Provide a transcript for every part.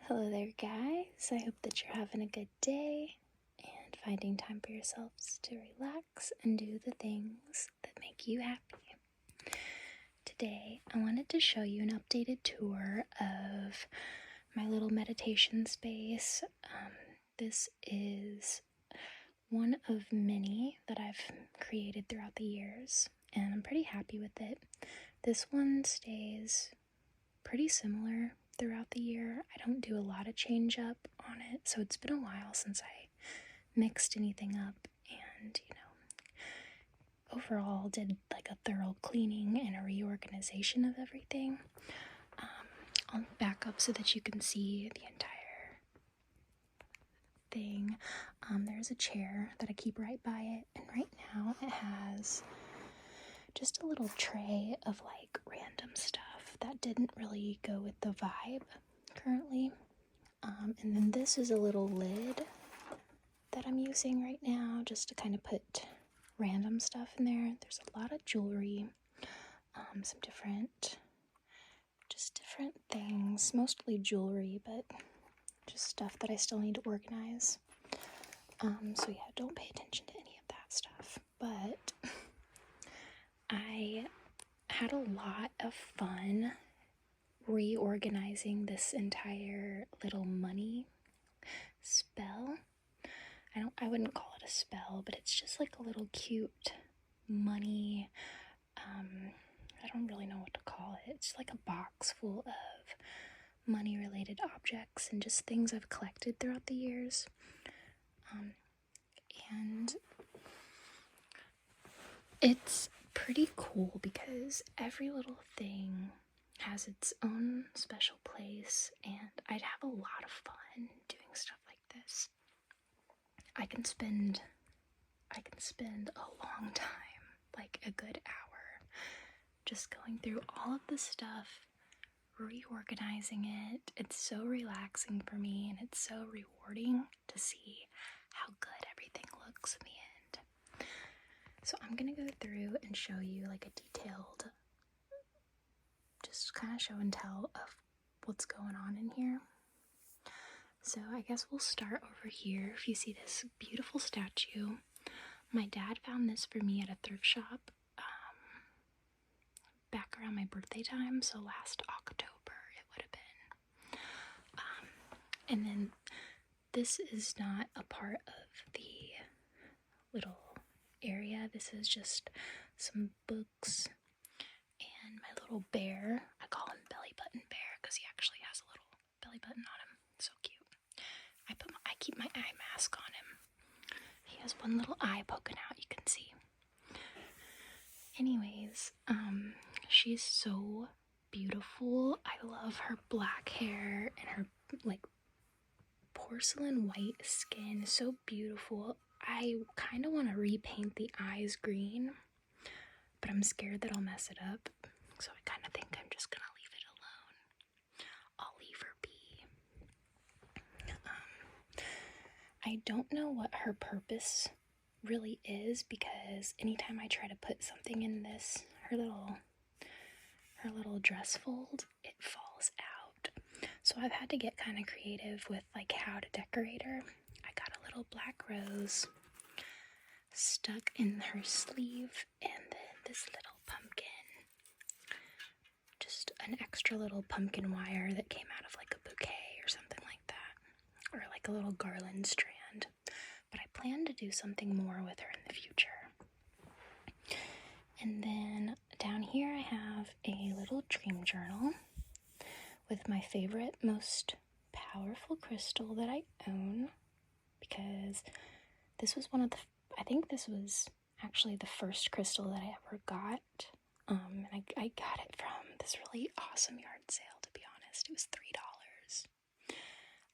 Hello there, guys. I hope that you're having a good day and finding time for yourselves to relax and do the things that make you happy. Today, I wanted to show you an updated tour of my little meditation space. This is one of many that I've created throughout the years, and I'm pretty happy with it. This one stays pretty similar throughout the year. I don't do a lot of change up on it, so it's been a while since I mixed anything up, and overall did like a thorough cleaning and a reorganization of everything. I'll back up so that you can see the entire thing. There's a chair that I keep right by it, and right now it has just a little tray of like random stuff that didn't really go with the vibe currently. And then this is a little lid that I'm using right now just to kind of put random stuff in there. There's a lot of jewelry, some different things, mostly jewelry, but just stuff that I still need to organize. So yeah, don't pay attention to any of that stuff. But I had a lot of fun reorganizing this entire little money spell. I wouldn't call it a spell, but it's just like a little cute money, I don't really know what to call it. It's like a box full of money related objects and just things I've collected throughout the years. And it's pretty cool because every little thing has its own special place, and I'd have a lot of fun doing stuff like this. I can spend a long time, like a good hour, just going through all of the stuff, reorganizing it. It's so relaxing for me, and it's so rewarding to see how good everything looks in the end. So I'm gonna go through and show you like a detailed, just kind of show and tell of what's going on in here. So I guess we'll start over here. If you see this beautiful statue, my dad found this for me at a thrift shop back around my birthday time, so last October it would have been. And then this is not a part of the little area. This is just some books and my little bear. I call him Belly Button Bear because he actually has a little belly button on him. So cute. I keep my eye mask on him. He has one little eye poking out, you can see. Anyways, she's so beautiful. I love her black hair and her like porcelain white skin. So beautiful. I kind of want to repaint the eyes green, but I'm scared that I'll mess it up. So I kind of think I'm just gonna leave it alone. I'll leave her be. I don't know what her purpose really is, because anytime I try to put something in this, her little dress fold, it falls out. So I've had to get kind of creative with like how to decorate her. I got a little black rose stuck in her sleeve, and then this little pumpkin, just an extra little pumpkin wire that came out of like a bouquet or something like that, or like a little garland strand. But I plan to do something more with her in the future. And then down here I have a little dream journal with my favorite, most powerful crystal that I own, because this was I think this was actually the first crystal that I ever got. And I got it from this really awesome yard sale, to be honest. It was $3.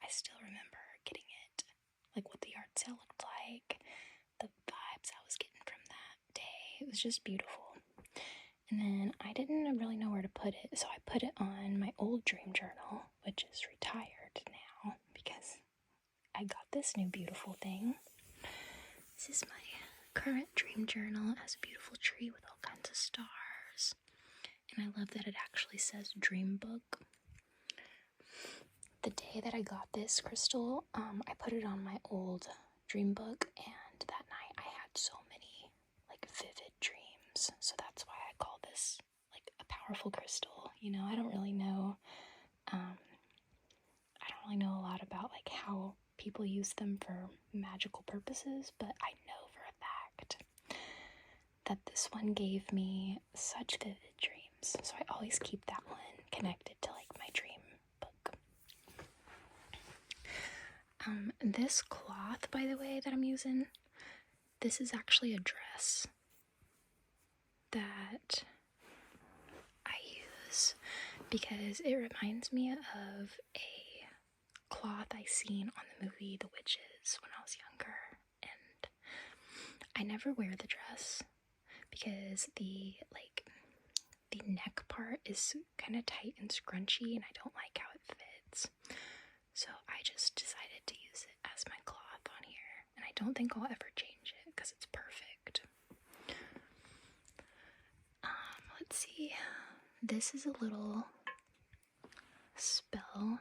I still remember getting it, like what the yard sale looked like, the vibes I was getting from that day. It was just beautiful. And then I didn't really know where to put it, so I put it on my old dream journal, which is retired now because I got this new beautiful thing. This is my current dream journal. It has a beautiful tree with all kinds of stars. And I love that it actually says dream book. the day that I got this crystal, I put it on my old dream book, and that night I had so many like vivid dreams. So that's why I call this like a powerful crystal. You know, I don't really know a lot about like how people use them for magical purposes, but I know for a fact that this one gave me such vivid dreams. So I always keep that one connected to like my dream book. This cloth, by the way, that I'm using, this is actually a dress that I use because it reminds me of a cloth I seen on the movie The Witches when I was younger, and I never wear the dress because the neck part is kind of tight and scrunchy, and I don't like how it fits. So I just decided to use it as my cloth on here, and I don't think I'll ever change it because it's perfect. Let's see. This is a little spell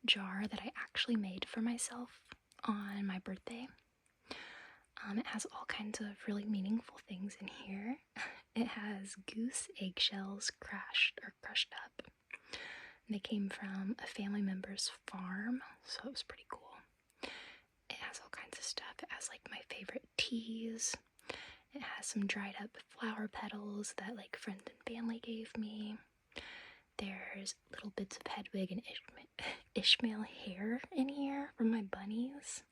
jar that I actually made for myself on my birthday. It has all kinds of really meaningful things in here. It has goose eggshells crushed up. They came from a family member's farm, so it was pretty cool. It has all kinds of stuff. It has like my favorite teas. It has some dried up flower petals that like friends and family gave me. There's little bits of Hedwig and Ishmael hair in here from my bunnies.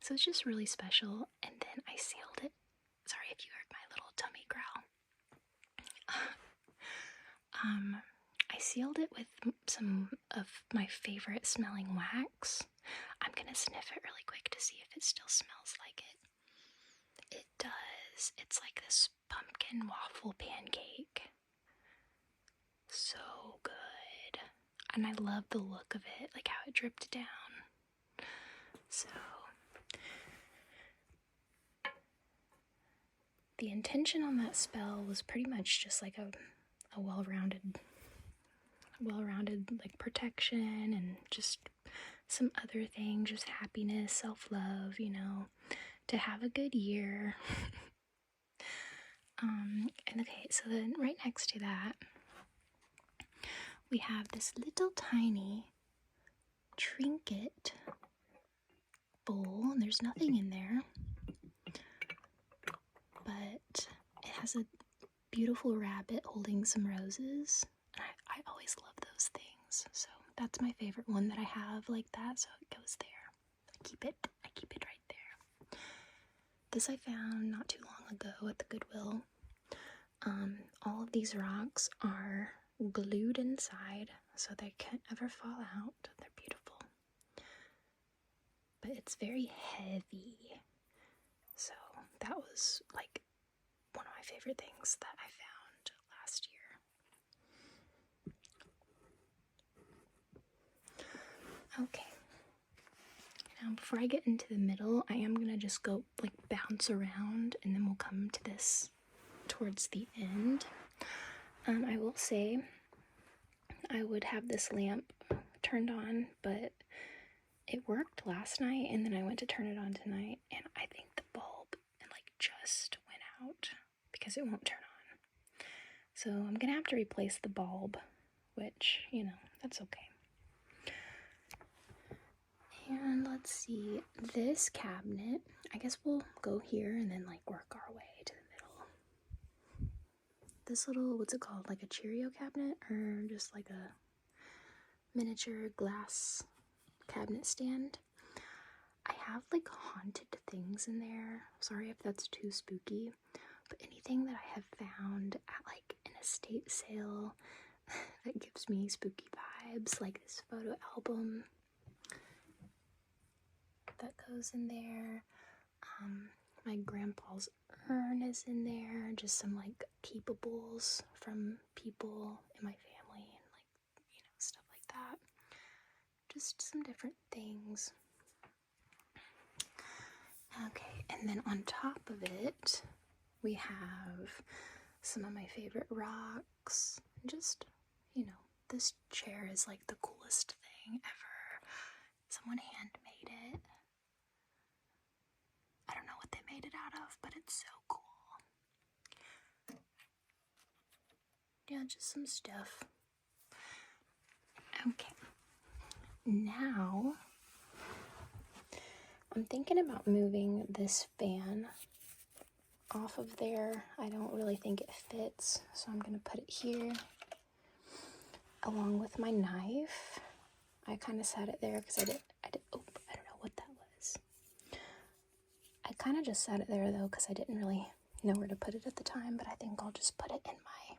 So it's just really special. And then I sealed it. Sorry if you heard my little tummy growl. I sealed it with some of my favorite smelling wax. I'm gonna sniff it really quick to see if it still smells like it. It does. It's like this pumpkin waffle pancake. So good. And I love the look of it, like how it dripped down. So the intention on that spell was pretty much just like a well-rounded like protection and just some other things, just happiness, self-love, you know, to have a good year. And okay, so then right next to that, we have this little tiny trinket bowl, and there's nothing in there, but it has a beautiful rabbit holding some roses. And I always love those things, so that's my favorite one that I have like that, so it goes there. I keep it right there. This I found not too long ago at the Goodwill. All of these rocks are glued inside, so they can't ever fall out. They're beautiful. But it's very heavy. So that was like one of my favorite things that I found last year. Okay. Now before I get into the middle, I am gonna just go like bounce around, and then we'll come to this towards the end. I will say I would have this lamp turned on, but it worked last night, and then I went to turn it on tonight, and I think the bulb like just went out because it won't turn on. So I'm gonna have to replace the bulb, which, you know, that's okay. And let's see, this cabinet, I guess we'll go here and then like work our way to the middle. This little, what's it called, like a Cheerio cabinet, or just like a miniature glass cabinet stand. I have like haunted things in there. Sorry if that's too spooky, but anything that I have found at like an estate sale that gives me spooky vibes, like this photo album that goes in there. My grandpa's urn is in there, just some like keepables from people in my family and like, you know, stuff like that. Just some different things. Okay, and then on top of it, we have some of my favorite rocks. Just, you know, this chair is like the coolest thing ever. Someone handmade it. I don't know what they made it out of, but it's so cool. Yeah, just some stuff. Okay. Now, I'm thinking about moving this fan off of there. I don't really think it fits, so I'm going to put it here along with my knife. I kind of sat it there because I don't know what that was. I kind of just sat it there though because I didn't really know where to put it at the time, but I think I'll just put it in my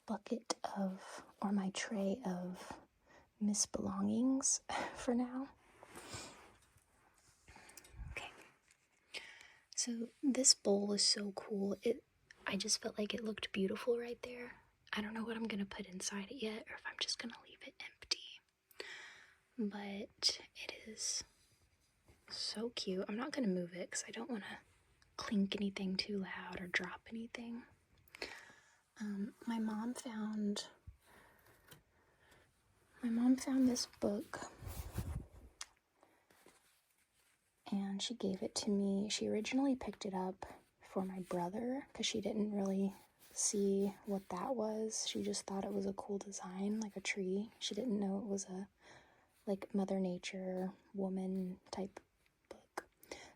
bucket of, or my tray of misbelongings for now. Okay. So this bowl is so cool. I just felt like it looked beautiful right there. I don't know what I'm gonna put inside it yet, or if I'm just gonna leave it empty. But it is so cute. I'm not gonna move it because I don't want to clink anything too loud or drop anything. My mom found this book and she gave it to me. She originally picked it up for my brother because she didn't really see what that was. She just thought it was a cool design, like a tree. She didn't know it was a like Mother Nature woman type book.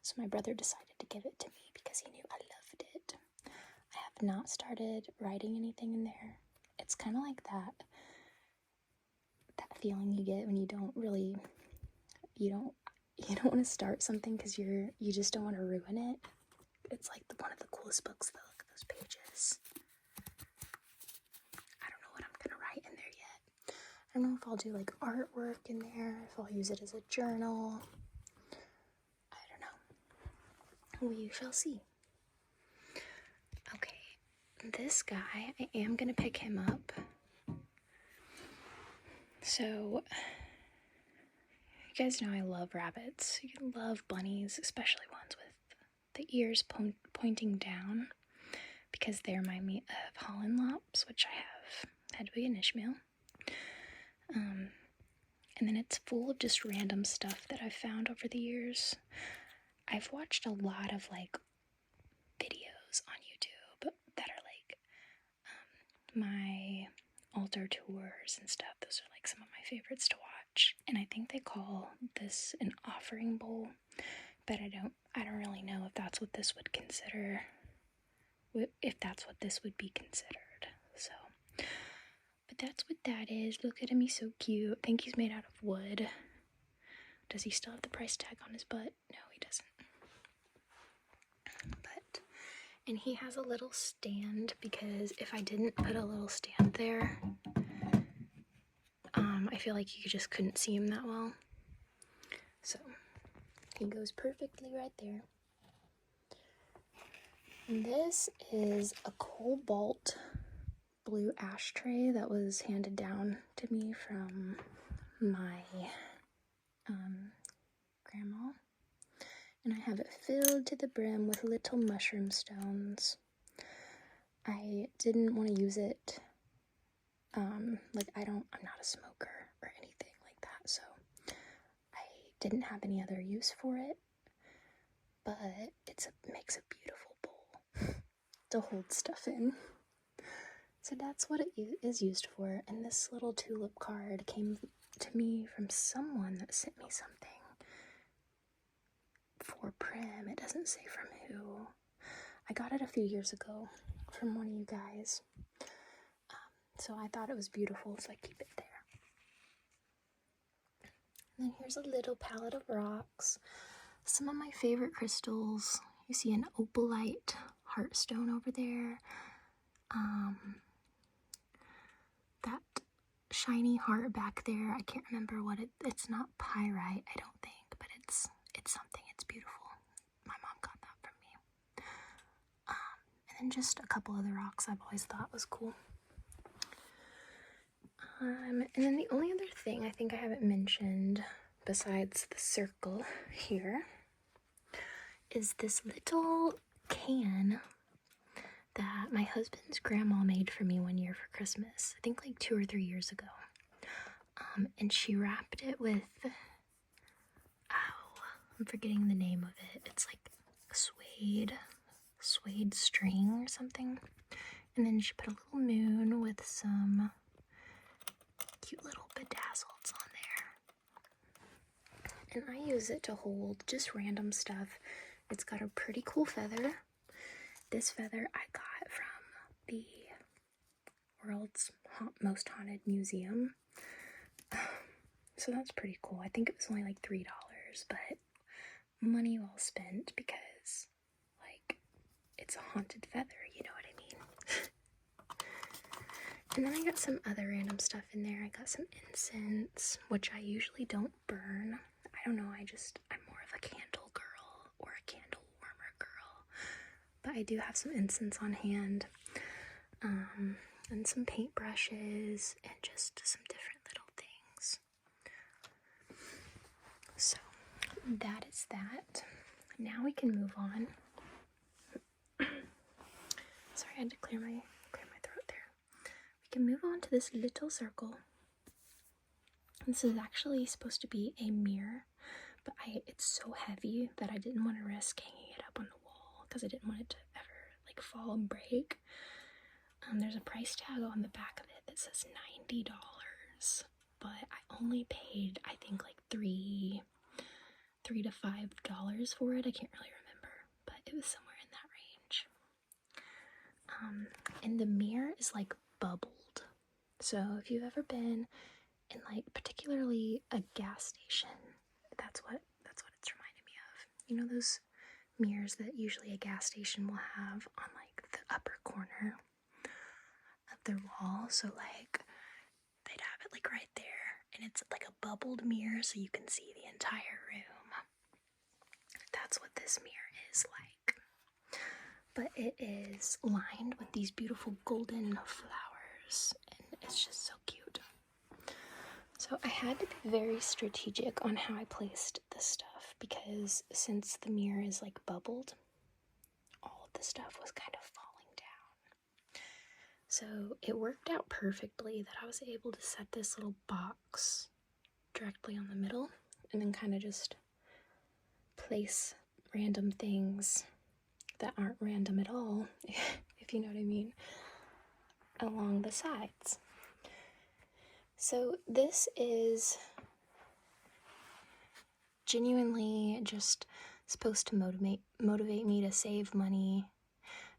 So my brother decided to give it to me because he knew I loved it. I have not started writing anything in there. It's kind of like that feeling you get when you don't want to start something because you just don't want to ruin it. It's like one of the coolest books though. Look at those pages. I don't know what I'm gonna write in there yet. I don't know if I'll do like artwork in there, if I'll use it as a journal. I don't know. We shall see. Okay, this guy, I am gonna pick him up. So, you guys know I love rabbits. You love bunnies, especially ones with the ears pointing down, because they remind me of Holland Lops, which I have Hedwig and Ishmael. And then it's full of just random stuff that I've found over the years. I've watched a lot of like videos on YouTube that are like my altar tours and stuff. Those are like some of my favorites to watch. And I think they call this an offering bowl, but I don't really know if that's what this would be considered. So, but that's what that is. Look at him, he's so cute. I think he's made out of wood. Does he still have the price tag on his butt? No, he doesn't. And he has a little stand, because if I didn't put a little stand there, I feel like you just couldn't see him that well. So he goes perfectly right there. And this is a cobalt blue ashtray that was handed down to me from my grandma. And I have it filled to the brim with little mushroom stones. I didn't want to use it, I'm not a smoker or anything like that, so I didn't have any other use for it, but it makes a beautiful bowl to hold stuff in. So that's what it is used for, and this little tulip card came to me from someone that sent me something for Prim. It doesn't say from who. I got it a few years ago from one of you guys. So I thought it was beautiful, so I keep it there. And then here's a little palette of rocks. Some of my favorite crystals. You see an opalite heartstone over there. That shiny heart back there, I can't remember what it's not pyrite, I don't think, but it's something, it's beautiful. My mom got that from me. And then just a couple other rocks I've always thought was cool. And then the only other thing I think I haven't mentioned, besides the circle here, is this little can that my husband's grandma made for me one year for Christmas. I think like 2 or 3 years ago. And she wrapped it with I'm forgetting the name of it. It's like suede string or something. And then she put a little moon with some cute little bedazzles on there. And I use it to hold just random stuff. It's got a pretty cool feather. This feather I got from the world's most haunted museum. So that's pretty cool. I think it was only like $3, but money well spent because, like, it's a haunted feather, you know what I mean? And then I got some other random stuff in there. I got some incense, which I usually don't burn. I don't know, I'm more of a candle girl or a candle warmer girl. But I do have some incense on hand. And some paintbrushes and just some different little things. So that is that. Now we can move on. Sorry, I had to clear my throat there. We can move on to this little circle. This is actually supposed to be a mirror, but it's so heavy that I didn't want to risk hanging it up on the wall because I didn't want it to ever like fall and break. There's a price tag on the back of it that says $90, but I only paid, I think, like $3 to $5 for it. I can't really remember, but it was somewhere in that range. And the mirror is like bubbled. So if you've ever been in like particularly a gas station, that's what it's reminding me of. You know those mirrors that usually a gas station will have on like the upper corner of their wall, so like they'd have it like right there, and it's like a bubbled mirror so you can see the entire room. That's what this mirror is like, but it is lined with these beautiful golden flowers, and it's just so cute. So I had to be very strategic on how I placed this stuff, because since the mirror is like bubbled, all of the stuff was kind of falling down. So it worked out perfectly that I was able to set this little box directly on the middle and then kind of just place random things that aren't random at all, if you know what I mean, along the sides. So this is genuinely just supposed to motivate me to save money,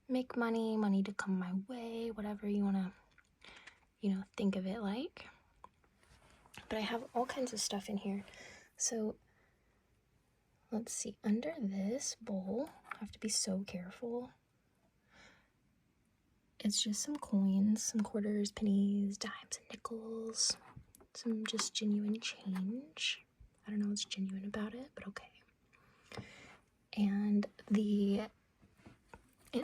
make money to come my way, whatever you want to, think of it like. But I have all kinds of stuff in here. So let's see, under this bowl, I have to be so careful. It's just some coins, some quarters, pennies, dimes, and nickels, some just genuine change. I don't know what's genuine about it, but okay. And it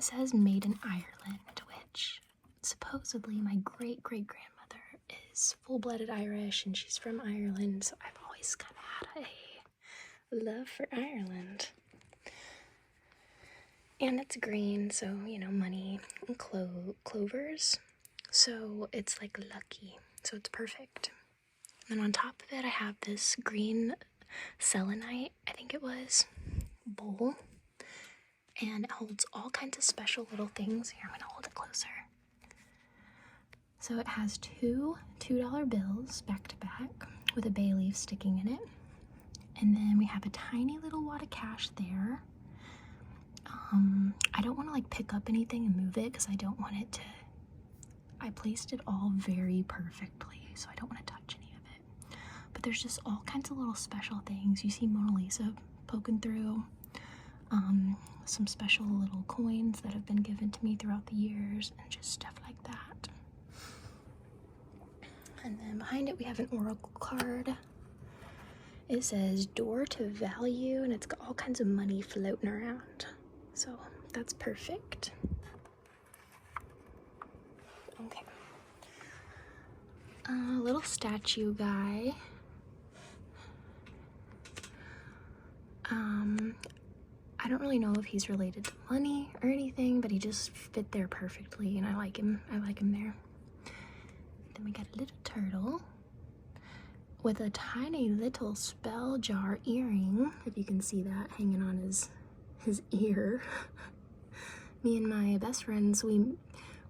says made in Ireland, which supposedly my great-great-grandmother is full-blooded Irish, and she's from Ireland, so I've always kind of had a love for Ireland. And it's green, so, money and clovers. So it's like lucky, so it's perfect. And on top of it, I have this green selenite, I think it was, bowl. And it holds all kinds of special little things. Here, I'm going to hold it closer. So it has two $2 bills back to back with a bay leaf sticking in it. And then we have a tiny little wad of cash there. I don't want to like pick up anything and move it because I don't want it to, I placed it all very perfectly, so I don't want to touch any of it. But there's just all kinds of little special things. You see Mona Lisa poking through. Some special little coins that have been given to me throughout the years, and just stuff like that. And then behind it we have an oracle card. It says door to value, and it's got all kinds of money floating around. So that's perfect. Okay. Little statue guy. I don't really know if he's related to money or anything, but he just fit there perfectly, and I like him. I like him there. Then we got a little turtle with a tiny little spell jar earring, if you can see that hanging on his ear. Me and my best friends, we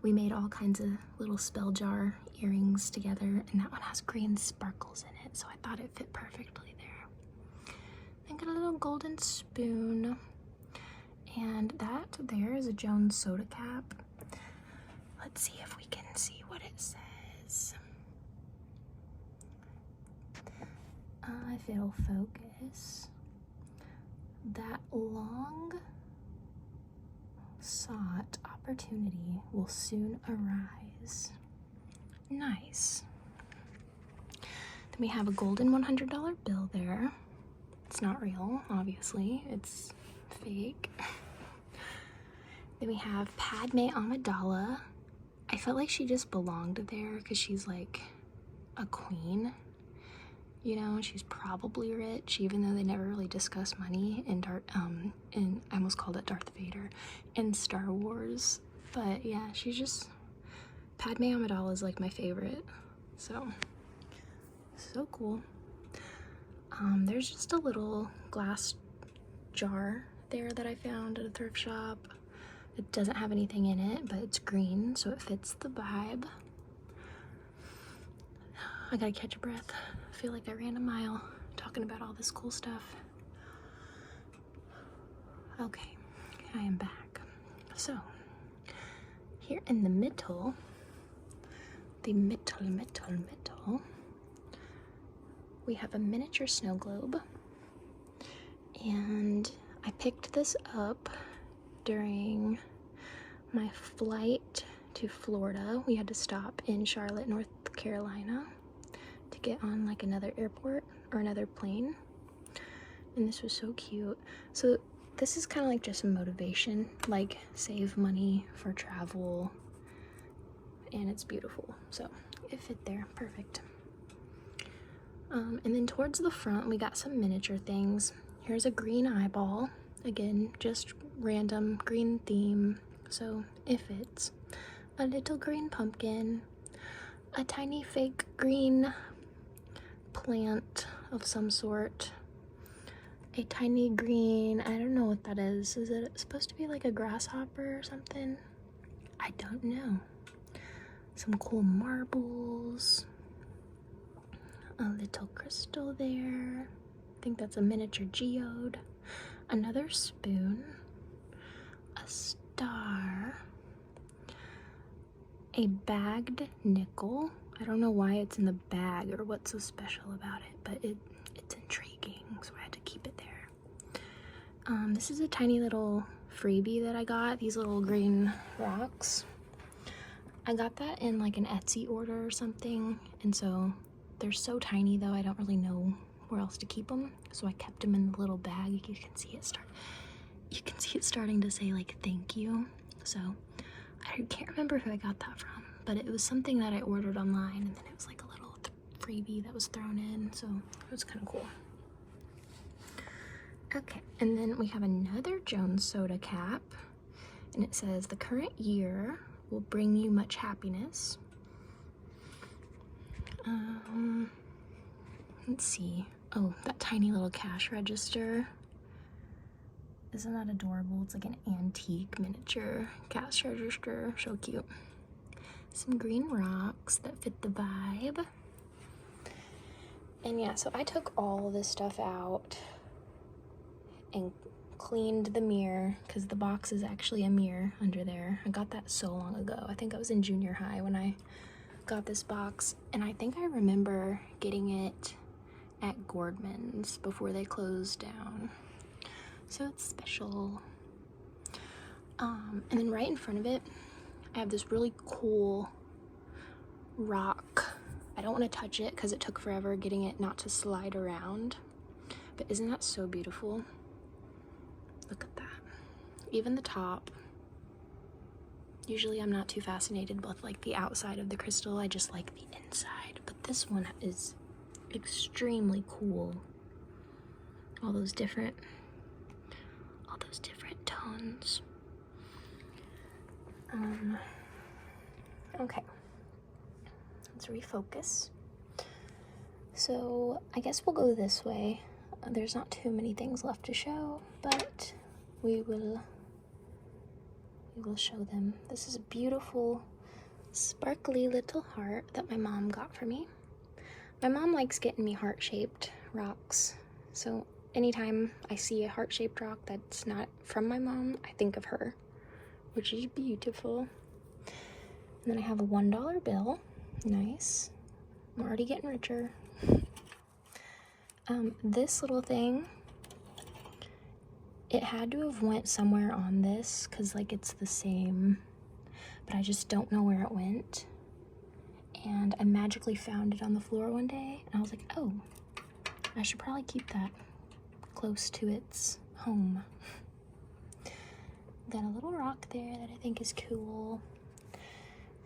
made all kinds of little spell jar earrings together, and that one has green sparkles in it, so I thought it fit perfectly there. Then got a little golden spoon, and that there is a Jones soda cap. Let's see if we can see what it says. If it'll focus. That long sought opportunity will soon arise. Nice. Then we have a golden $100 bill there. It's not real, obviously. It's fake. Then we have Padme Amidala. I felt like she just belonged there because she's like a queen. You know, she's probably rich, even though they never really discuss money in I almost called it Darth Vader in Star Wars. But yeah, she's just, Padme Amidala is like my favorite. So cool. There's just a little glass jar there that I found at a thrift shop. It doesn't have anything in it, but it's green, so it fits the vibe. I gotta catch a breath. I feel like I ran a mile talking about all this cool stuff. Okay, I am back. So, here in the middle, we have a miniature snow globe. And I picked this up during my flight to Florida. We had to stop in Charlotte, North Carolina to get on like another airport or another plane, and this was so cute. So this is kind of like just a motivation, like save money for travel, and it's beautiful, so it fit there perfect. And then towards the front we got some miniature things. Here's a green eyeball, again just random green theme, so it fits. A little green pumpkin, a tiny fake green plant of some sort, a tiny green, I don't know what that is. Is it supposed to be like a grasshopper or something? I don't know. Some cool marbles, a little crystal there. I think that's a miniature geode. Another spoon, a star, a bagged nickel. I don't know why it's in the bag or what's so special about it, but it's intriguing, so I had to keep it there. This is a tiny little freebie that I got, these little green rocks. I got that in like an Etsy order or something, and so they're so tiny though, I don't really know where else to keep them, so I kept them in the little bag. You can see it starting to say like thank you. So I can't remember who I got that from, but it was something that I ordered online, and then it was like a little freebie that was thrown in, so it was kind of cool. Okay, and then we have another Jones soda cap, and it says the current year will bring you much happiness. Let's see. Oh, that tiny little cash register. Isn't that adorable? It's like an antique miniature cash register. So cute. Some green rocks that fit the vibe. And yeah, so I took all this stuff out and cleaned the mirror, because the box is actually a mirror under there. I got that so long ago. I think I was in junior high when I got this box, and I think I remember getting it at Gordman's before they closed down, so it's special. And then right in front of it I have this really cool rock. I don't want to touch it because it took forever getting it not to slide around, but isn't that so beautiful? Look at that. Even the top. Usually I'm not too fascinated with like the outside of the crystal, I just like the inside, but this one is extremely cool. All those different tones. Okay, let's refocus. So I guess we'll go this way. There's not too many things left to show, but we will show them. This is a beautiful, sparkly little heart that my mom got for me. My mom likes getting me heart-shaped rocks, so anytime I see a heart-shaped rock that's not from my mom, I think of her, which is beautiful. And then I have a $1 bill. Nice. I'm already getting richer. This little thing, it had to have went somewhere on this because like it's the same, but I just don't know where it went. And I magically found it on the floor one day and I was like, oh, I should probably keep that close to its home. Got a little rock there that I think is cool.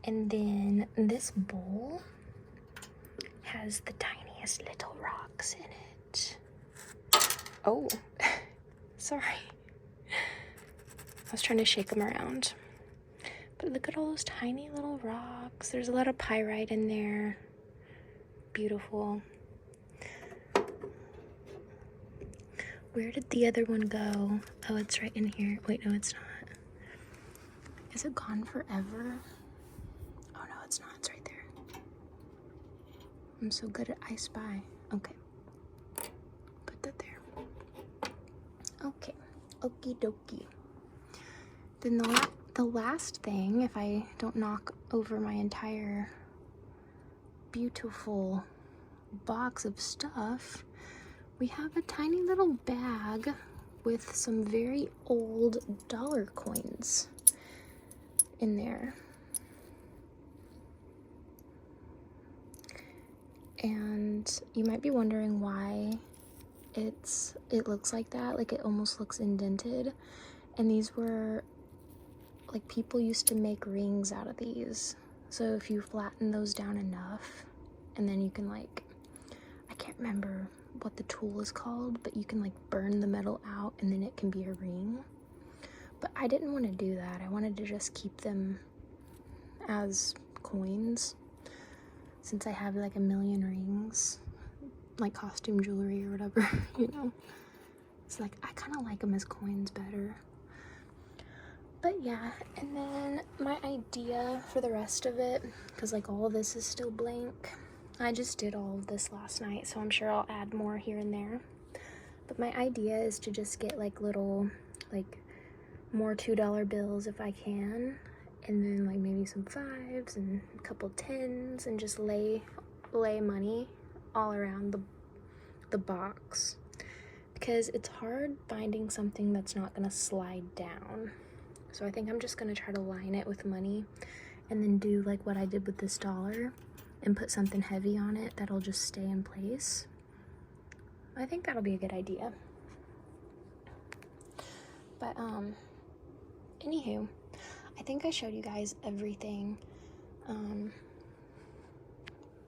And then this bowl has the tiniest little rocks in it. Oh, sorry. I was trying to shake them around. But look at all those tiny little rocks. There's a lot of pyrite in there. Beautiful. Where did the other one go? Oh, it's right in here. Wait, no, it's not. Is it gone forever? Oh, no, it's not. It's right there. I'm so good at I Spy. Okay. Put that there. Okay. Okie dokie. Then the last thing, if I don't knock over my entire beautiful box of stuff, we have a tiny little bag with some very old dollar coins in there. And you might be wondering why it looks like that, like it almost looks indented. And these were, like, people used to make rings out of these. So if you flatten those down enough, and then you can, like, I can't remember what the tool is called, but you can like burn the metal out and then it can be a ring. But I didn't want to do that. I wanted to just keep them as coins, since I have like a million rings, like costume jewelry or whatever, you know. It's like I kind of like them as coins better. But yeah, and then my idea for the rest of it, because like all of this is still blank, I just did all of this last night, so I'm sure I'll add more here and there. But my idea is to just get like little, like more $2 bills if I can, and then like maybe some 5s and a couple 10s, and just lay money all around the box, because it's hard finding something that's not gonna slide down. So I think I'm just gonna try to line it with money and then do like what I did with this dollar and put something heavy on it that'll just stay in place. I think that'll be a good idea. But anywho, I think I showed you guys everything.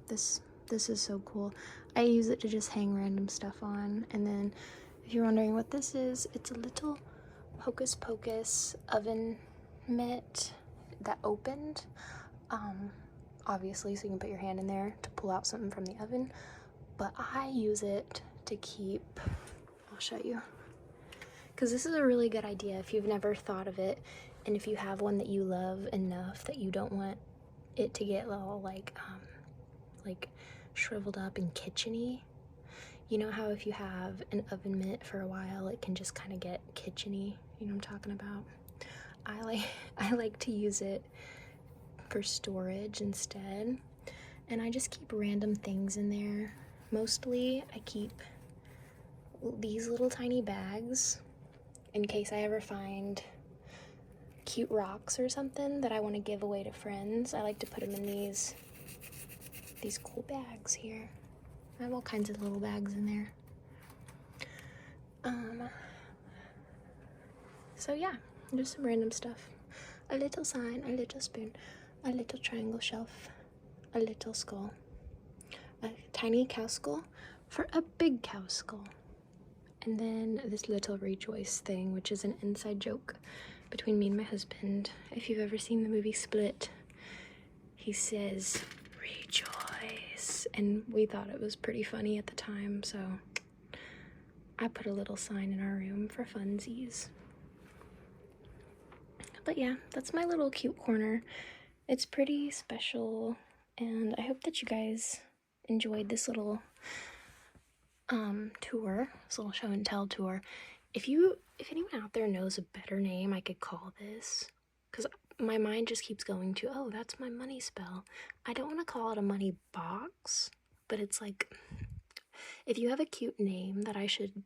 This is so cool. I use it to just hang random stuff on. And then if you're wondering what this is, it's a little Hocus Pocus oven mitt that opened, obviously, so you can put your hand in there to pull out something from the oven. But I use it to keep, I'll show you, because this is a really good idea if you've never thought of it, and if you have one that you love enough that you don't want it to get all like shriveled up and kitcheny. You know how if you have an oven mitt for a while, it can just kind of get kitcheny? You know what I'm talking about? I like to use it for storage instead. And I just keep random things in there. Mostly I keep these little tiny bags in case I ever find cute rocks or something that I want to give away to friends. I like to put them in these cool bags here. I have all kinds of little bags in there. So yeah, just some random stuff. A little sign, a little spoon, a little triangle shelf, a little skull, a tiny cow skull for a big cow skull, and then this little rejoice thing, which is an inside joke between me and my husband. If you've ever seen the movie Split, he says rejoice this, and we thought it was pretty funny at the time, so I put a little sign in our room for funsies. But yeah, that's my little cute corner. It's pretty special, and I hope that you guys enjoyed this little tour, this little show and tell tour. If anyone out there knows a better name I could call this, because my mind just keeps going to, oh, that's my money spell. I don't want to call it a money box, but it's like, if you have a cute name that I should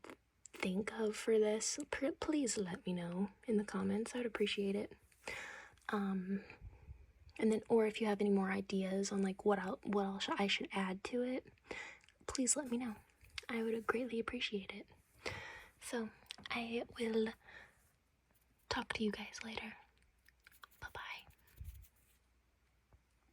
think of for this, please let me know in the comments. I would appreciate it. And then, or if you have any more ideas on like what else I should add to it, please let me know. I would greatly appreciate it. So I will talk to you guys later.